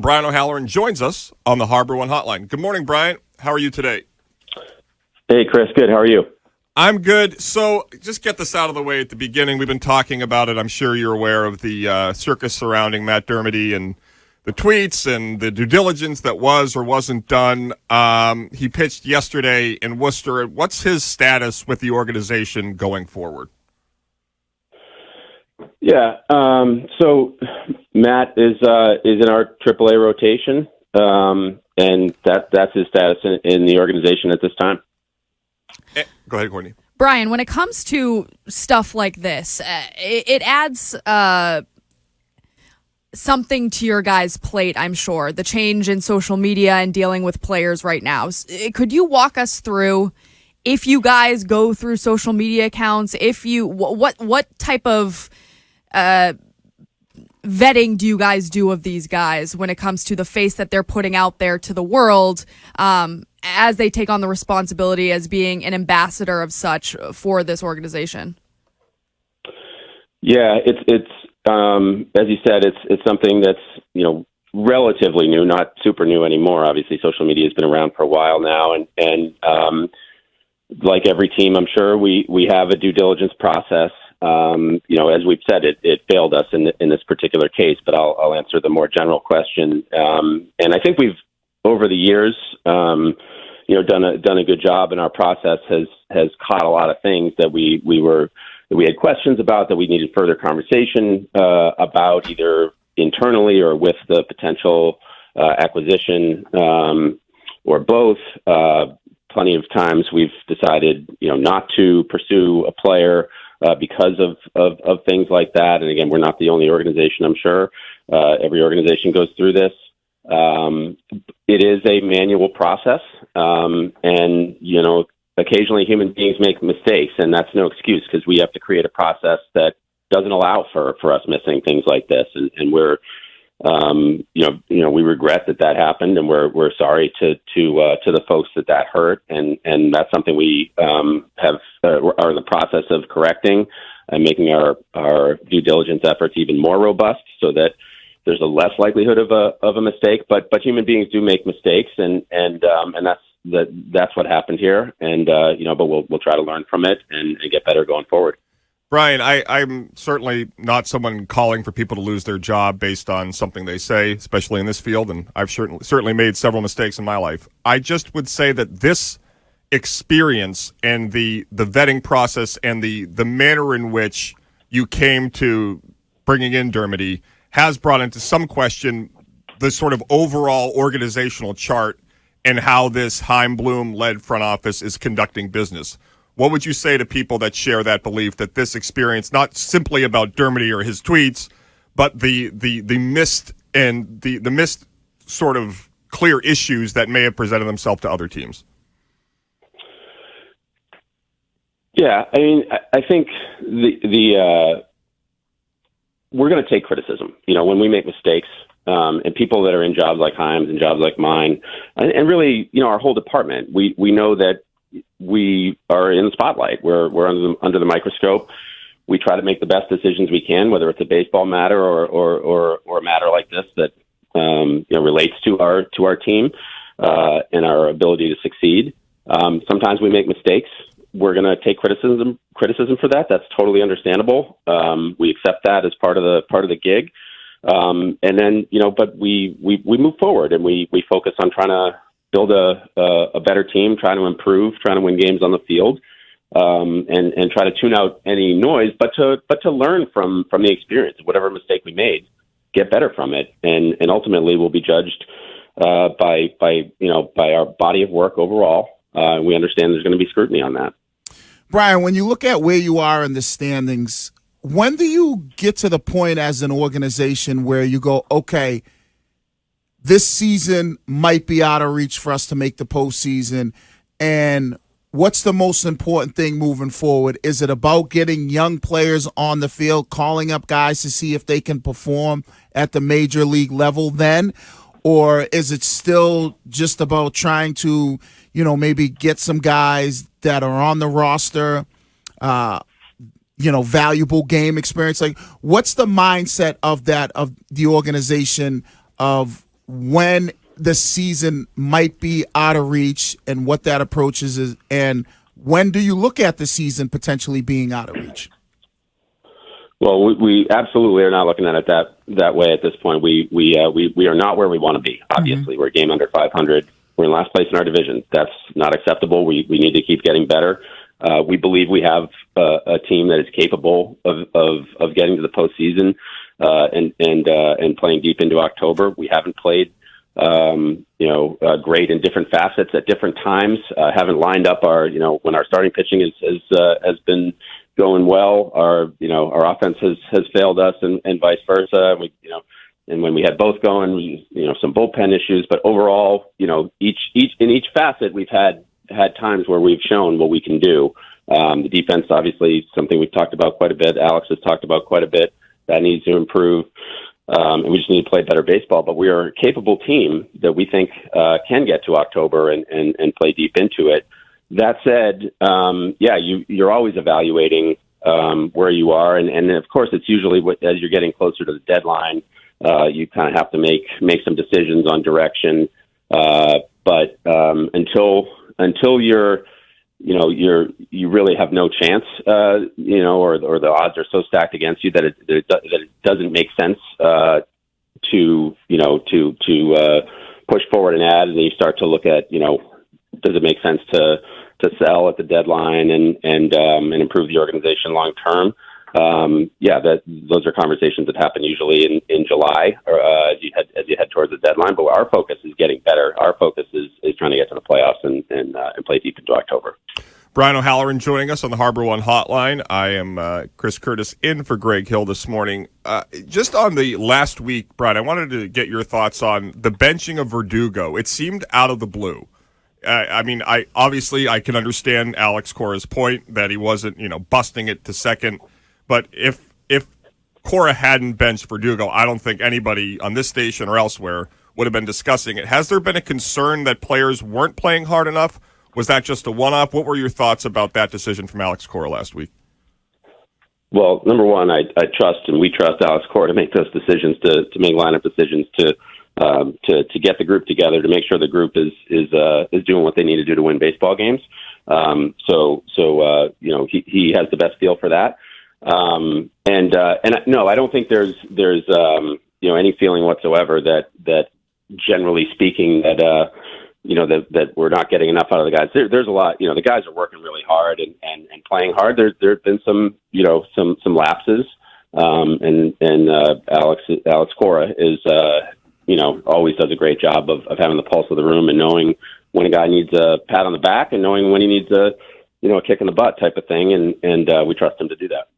Brian O'Halloran joins us on the Harbor One Hotline. Good morning, Brian. How are you today? Hey, Chris. Good. How are you? I'm good. So just get this out of the way at the beginning. We've been talking about it. I'm sure you're aware of the circus surrounding Matt Dermody and the tweets and the due diligence that was or wasn't done. He pitched yesterday in Worcester. What's his status with the organization going forward? Yeah. So Matt is in our AAA rotation, and that's his status in the organization at this time. Go ahead, Courtney. Brian, when it comes to stuff like this, it adds something to your guys' plate, I'm sure. The change in social media and dealing with players right now. Could you walk us through, if you guys go through social media accounts, what type of vetting do you guys do of these guys when it comes to the face that they're putting out there to the world as they take on the responsibility as being an ambassador of such for this organization? Yeah, it's as you said, it's something that's relatively new, not super new anymore. Obviously, social media has been around for a while now, and like every team, I'm sure we have a due diligence process. As we've said, it failed us in this particular case, but I'll answer the more general question. And I think we've, over the years, done a good job, and our process has caught a lot of things that we had questions about, that we needed further conversation about, either internally or with the potential acquisition, or both. Plenty of times we've decided, not to pursue a player because of things like that. And again, we're not the only organization, I'm sure. Every organization goes through this. It is a manual process. And, occasionally human beings make mistakes, and that's no excuse, because we have to create a process that doesn't allow for us missing things like this. And we're, we regret that happened, and we're sorry to the folks that hurt. And that's something we are in the process of correcting and making our due diligence efforts even more robust, so that there's a less likelihood of a mistake. But human beings do make mistakes, and that's what happened here. And but we'll try to learn from it and get better going forward. Brian, I'm certainly not someone calling for people to lose their job based on something they say, especially in this field, and I've certainly made several mistakes in my life. I just would say that this experience and the vetting process and the manner in which you came to bringing in Dermody has brought into some question the sort of overall organizational chart and how this Chaim Bloom-led front office is conducting business. What would you say to people that share that belief that this experience, not simply about Dermody or his tweets, but the missed and the missed sort of clear issues that may have presented themselves to other teams? Yeah, I mean, I think the we're going to take criticism. When we make mistakes, and people that are in jobs like Chaim's and jobs like mine, and really, our whole department, we know that we are in the spotlight. We're under the microscope. We try to make the best decisions we can, whether it's a baseball matter or a matter like this that relates to our team and our ability to succeed. Sometimes we make mistakes. We're going to take criticism for that. That's totally understandable. We accept that as part of the gig. And then but we move forward, and we focus on trying to build a better team, trying to improve, trying to win games on the field, and try to tune out any noise, but to learn from the experience, whatever mistake we made, get better from it, and ultimately we'll be judged by our body of work overall. We understand there's going to be scrutiny on that. Brian, when you look at where you are in the standings, when do you get to the point as an organization where you go, okay, this season might be out of reach for us to make the postseason, and what's the most important thing moving forward? Is it about getting young players on the field, calling up guys to see if they can perform at the major league level then? Or is it still just about trying to, maybe get some guys that are on the roster, valuable game experience? Like, what's the mindset of the organization of when the season might be out of reach and what that approach is, and when do you look at the season potentially being out of reach? Well, we absolutely are not looking at it that way at this point. We are not where we want to be. Obviously, We're a game under 500. We're in last place in our division. That's not acceptable. We need to keep getting better. We believe we have a team that is capable of getting to the postseason and playing deep into October. We haven't played great in different facets at different times. Haven't lined up our when our starting pitching has been going well. Our offense has failed us and vice versa. And when we had both going, some bullpen issues. But overall, each in each facet, we've had times where we've shown what we can do. The defense, obviously, something we've talked about quite a bit. Alex has talked about quite a bit. That needs to improve. And we just need to play better baseball. But we are a capable team that we think can get to October and play deep into it. That said, you're always evaluating where you are. And of course, it's usually as you're getting closer to the deadline, you kind of have to make some decisions on direction. But until you really have no chance, or the odds are so stacked against you that it doesn't make sense to push forward and add, and then you start to look at, does it make sense to sell at the deadline and improve the organization long term? Those are conversations that happen usually in July or as you head towards the deadline. But our focus is getting better. Our focus is trying to get to the playoffs and play deep into October. Brian O'Halloran joining us on the Harbor One Hotline. I am Chris Curtis in for Greg Hill this morning. Just on the last week, Brian, I wanted to get your thoughts on the benching of Verdugo. It seemed out of the blue. I can understand Alex Cora's point that he wasn't, busting it to second. But if Cora hadn't benched Verdugo, I don't think anybody on this station or elsewhere would have been discussing it. Has there been a concern that players weren't playing hard enough? Was that just a one-off? What were your thoughts about that decision from Alex Cora last week? Well, number one, I trust and we trust Alex Cora to make those decisions, to make lineup decisions, to get the group together, to make sure the group is doing what they need to do to win baseball games. He has the best feel for that. No, I don't think there's any feeling whatsoever that generally speaking that we're not getting enough out of the guys. There's a lot, the guys are working really hard and playing hard. There have been some lapses. Alex Cora is, always does a great job of having the pulse of the room and knowing when a guy needs a pat on the back and knowing when he needs a kick in the butt type of thing. And we trust him to do that.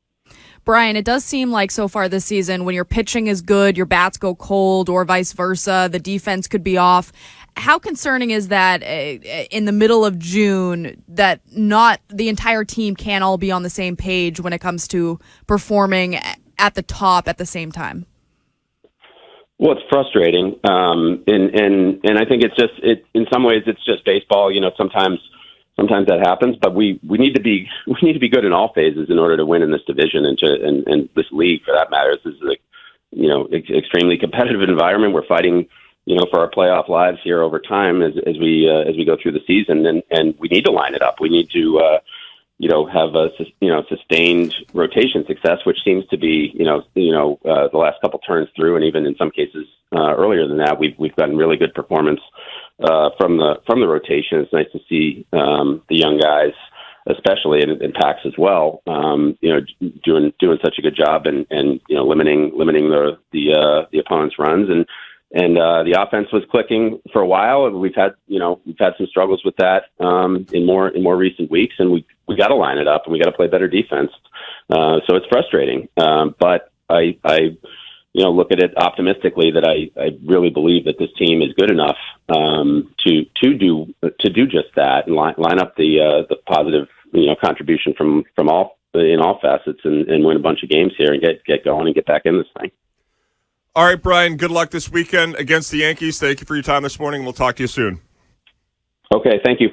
Brian, it does seem like so far this season, when your pitching is good, your bats go cold, or vice versa, the defense could be off. How concerning is that in the middle of June that not the entire team can all be on the same page when it comes to performing at the top at the same time? Well, it's frustrating, and I think in some ways it's just baseball. Sometimes that happens, but we need to be good in all phases in order to win in this division and this league for that matter. This is extremely competitive environment. We're fighting, for our playoff lives here over time as we go through the season, and we need to line it up. We need to have a sustained rotation success, which seems to be the last couple turns through, and even in some cases earlier than that, we've gotten really good performance from the rotation. It's nice to see the young guys, especially in packs as well, doing such a good job and limiting the opponent's runs and the offense was clicking for a while, and we've had some struggles with that in more recent weeks, and we got to line it up and we got to play better defense. So it's frustrating, but I look at it optimistically that I really believe that this team is good enough to do just that and line up the positive contribution from all in all facets and win a bunch of games here and get going and get back in this thing. All right, Brian, good luck this weekend against the Yankees. Thank you for your time this morning. We'll talk to you soon. Okay, thank you.